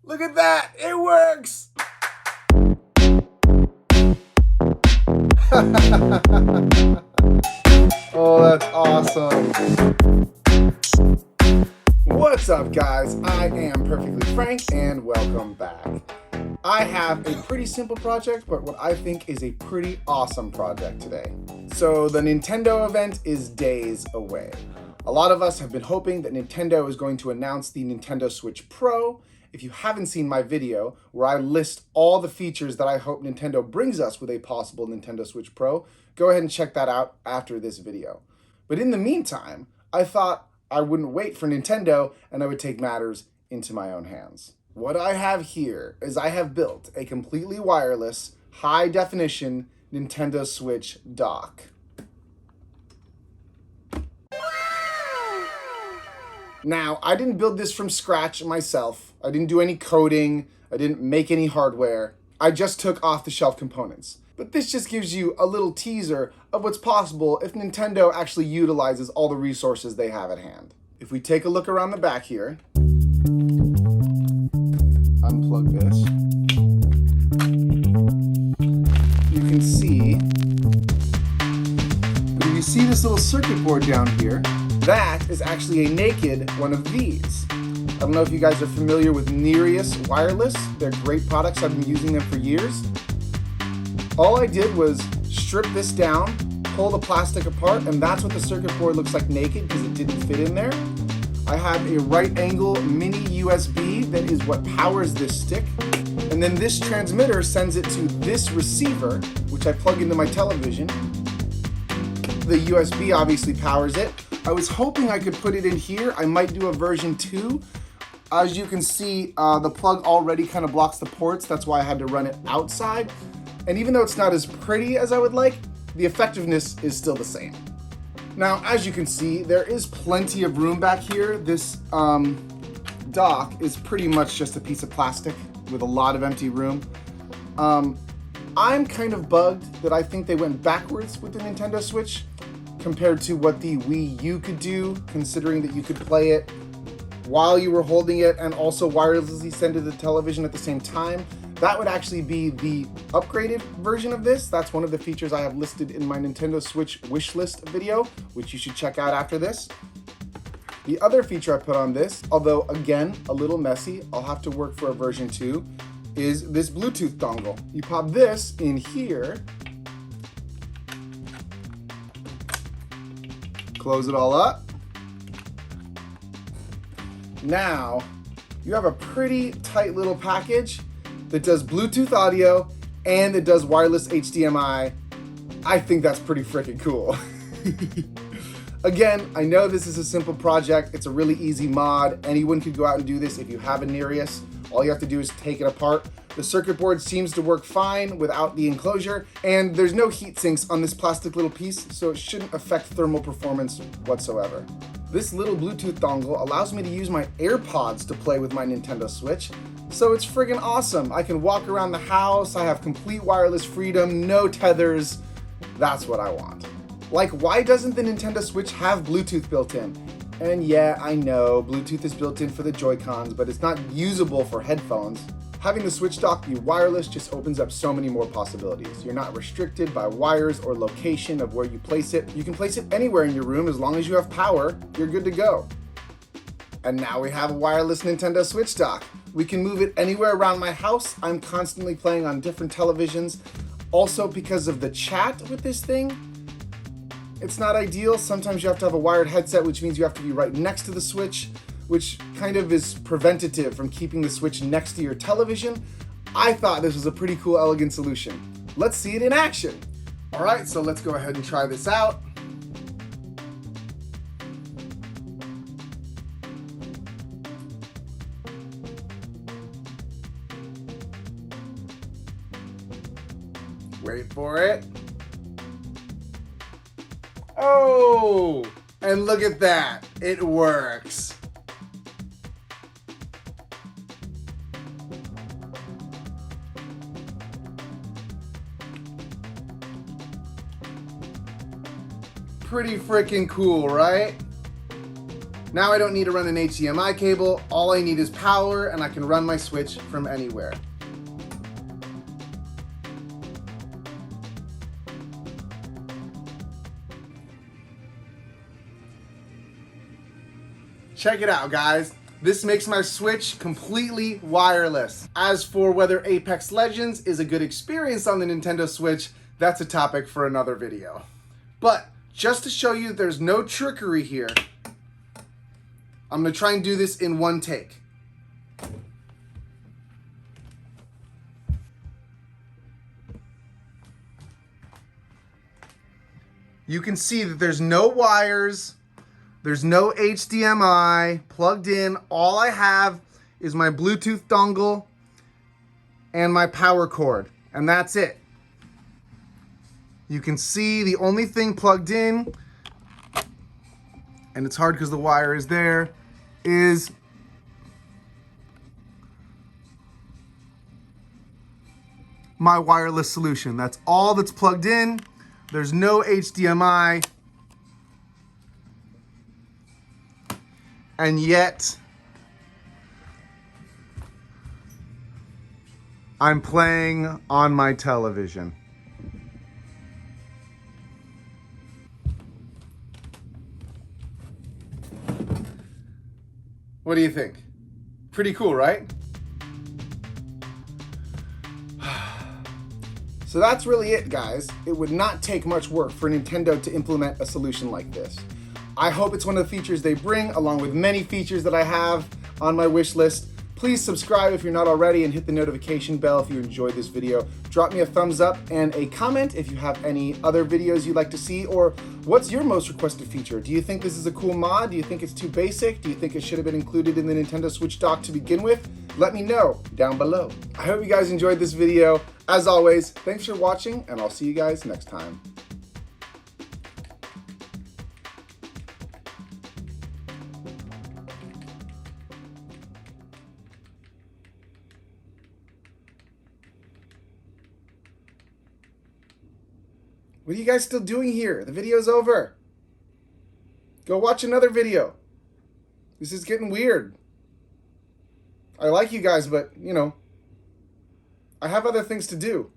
Look at that, it works! Oh, that's awesome. What's up, guys? I am Perfectly Frank, and welcome back. I have a pretty simple project, but what I think is a pretty awesome project today. So the Nintendo event is days away. A lot of us have been hoping that Nintendo is going to announce the Nintendo Switch Pro. If you haven't seen my video where I list all the features that I hope Nintendo brings us with a possible Nintendo Switch Pro, go ahead and check that out after this video. But in the meantime, I thought I wouldn't wait for Nintendo and I would take matters into my own hands. What I have here is I have built a completely wireless, high-definition Nintendo Switch dock. Now, I didn't build this from scratch myself. I didn't do any coding. I didn't make any hardware. I just took off-the-shelf components. But this just gives you a little teaser of what's possible if Nintendo actually utilizes all the resources they have at hand. If we take a look around the back here, unplug this, you can see, but if you see this little circuit board down here, that is actually a naked one of these. I don't know if you guys are familiar with Nyrius wireless. They're great products. I've been using them for years. All I did was strip this down, pull the plastic apart, and that's what the circuit board looks like naked because it didn't fit in there. I have a right angle mini USB that is what powers this stick. And then this transmitter sends it to this receiver, which I plug into my television. The USB obviously powers it. I was hoping I could put it in here. I might do a version 2. As you can see, the plug already kind of blocks the ports. That's why I had to run it outside. And even though it's not as pretty as I would like, the effectiveness is still the same. Now, as you can see, there is plenty of room back here. This dock is pretty much just a piece of plastic with a lot of empty room. I'm kind of bugged that I think they went backwards with the Nintendo Switch compared to what the Wii U could do, considering that you could play it while you were holding it and also wirelessly send it to the television at the same time. That would actually be the upgraded version of this. That's one of the features I have listed in my Nintendo Switch wishlist video, which you should check out after this. The other feature I put on this, although again, a little messy, I'll have to work for a version 2, is this Bluetooth dongle. You pop this in here, close it all up. Now, you have a pretty tight little package that does Bluetooth audio and it does wireless HDMI. I think that's pretty freaking cool. Again, I know this is a simple project. It's a really easy mod. Anyone could go out and do this if you have a Nyrius. All you have to do is take it apart. The circuit board seems to work fine without the enclosure, and there's no heat sinks on this plastic little piece, so it shouldn't affect thermal performance whatsoever. This little Bluetooth dongle allows me to use my AirPods to play with my Nintendo Switch, so it's friggin' awesome. I can walk around the house, I have complete wireless freedom, no tethers. That's what I want. Like, why doesn't the Nintendo Switch have Bluetooth built in? And yeah, I know, Bluetooth is built in for the Joy-Cons, but it's not usable for headphones. Having the Switch dock be wireless just opens up so many more possibilities. You're not restricted by wires or location of where you place it. You can place it anywhere in your room as long as you have power, you're good to go. And now we have a wireless Nintendo Switch dock. We can move it anywhere around my house. I'm constantly playing on different televisions. Also, because of the chat with this thing, it's not ideal. Sometimes you have to have a wired headset, which means you have to be right next to the Switch, which kind of is preventative from keeping the Switch next to your television. I thought this was a pretty cool, elegant solution. Let's see it in action. All right, so let's go ahead and try this out. Wait for it. Oh, and look at that, it works. Pretty freaking cool, right? Now I don't need to run an HDMI cable. All I need is power, and I can run my Switch from anywhere. Check it out, guys. This makes my Switch completely wireless. As for whether Apex Legends is a good experience on the Nintendo Switch, that's a topic for another video. But just to show you there's no trickery here, I'm gonna try and do this in one take. You can see that there's no wires, there's no HDMI plugged in. All I have is my Bluetooth dongle and my power cord, and that's it. You can see the only thing plugged in, and it's hard because the wire is there, is my wireless solution. That's all that's plugged in. There's no HDMI. And yet, I'm playing on my television. What do you think? Pretty cool, right? So that's really it, guys. It would not take much work for Nintendo to implement a solution like this. I hope it's one of the features they bring, along with many features that I have on my wish list. Please subscribe if you're not already and hit the notification bell if you enjoyed this video. Drop me a thumbs up and a comment if you have any other videos you'd like to see, or what's your most requested feature? Do you think this is a cool mod? Do you think it's too basic? Do you think it should have been included in the Nintendo Switch dock to begin with? Let me know down below. I hope you guys enjoyed this video. As always, thanks for watching, and I'll see you guys next time. What are you guys still doing here? The video's over. Go watch another video. This is getting weird. I like you guys, but, you know, I have other things to do.